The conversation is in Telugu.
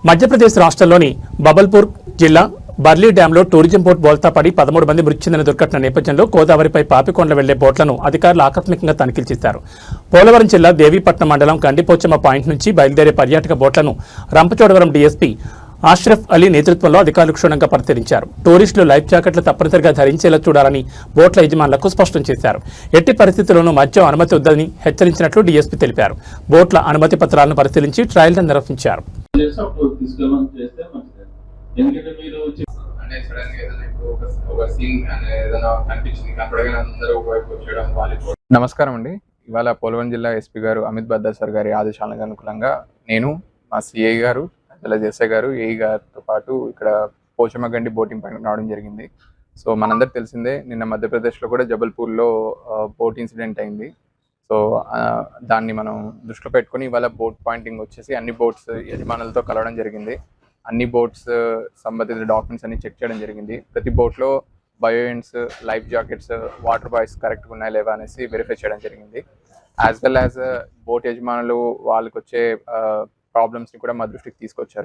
మధ్యప్రదేశ్ రాష్ట్రంలోని బబల్పూర్ జిల్లా బర్లీ డ్యాంలో టూరిజం బోట్ బోల్తా పడి 13 మంది మృతి చెందిన దుర్ఘటన నేపథ్యంలో గోదావరిపై పాపికొండల వెళ్లే బోట్లను అధికారులు ఆకస్మికంగా తనిఖీలు చేశారు. పోలవరం జిల్లా దేవీపట్నం మండలం కండిపోచమ్మ పాయింట్ నుంచి బయలుదేరే పర్యాటక బోట్లను రంపచోడవరం డీఎస్పీ అష్రఫ్ అలీ నేతృత్వంలో అధికారులు క్షుణ్ణంగా పరిశీలించారు. టూరిస్టులు లైఫ్ జాకెట్లు తప్పనిసరిగా ధరించేలా చూడాలని బోట్ల యజమానులకు స్పష్టం చేశారు. ఎట్టి పరిస్థితుల్లోనూ మద్యం అనుమతి వద్దని హెచ్చరించినట్లు డీఎస్పీ తెలిపారు. బోట్ల అనుమతి పత్రాలను పరిశీలించి ట్రయల్ రన్ నిర్వహించారు. నమస్కారం అండి. ఇవాళ పోలవరం జిల్లా ఎస్పీ గారు అమిత్ బద్దా సార్ గారి ఆదేశాలకు అనుకూలంగా నేను, మా సిఐ గారు, ఎస్ఐ గారు, ఏఈ గారితో పాటు ఇక్కడ పోచమ్మగండి బోటింగ్ పైన రావడం జరిగింది. సో మనందరికి తెలిసిందే, నిన్న మధ్యప్రదేశ్లో కూడా జబల్పూర్లో బోట్ ఇన్సిడెంట్ అయింది. సో దాన్ని మనం దృష్టిలో పెట్టుకుని ఇవాళ బోట్ పాయింటింగ్ వచ్చేసి అన్ని బోట్స్ యజమానులతో కలవడం జరిగింది. అన్ని బోట్స్ సంబంధిత డాక్యుమెంట్స్ అన్ని చెక్ చేయడం జరిగింది. ప్రతి బోట్లో బయోయిన్స్, లైఫ్ జాకెట్స్, వాటర్ బాయ్స్ కరెక్ట్గా ఉన్నాయా లేవా అనేసి వెరిఫై చేయడం జరిగింది. యాజ్ వెల్ యాజ్ బోట్ యజమానులు వాళ్ళకి వచ్చే ప్రాబ్లమ్స్ని కూడా మా దృష్టికి తీసుకొచ్చారు.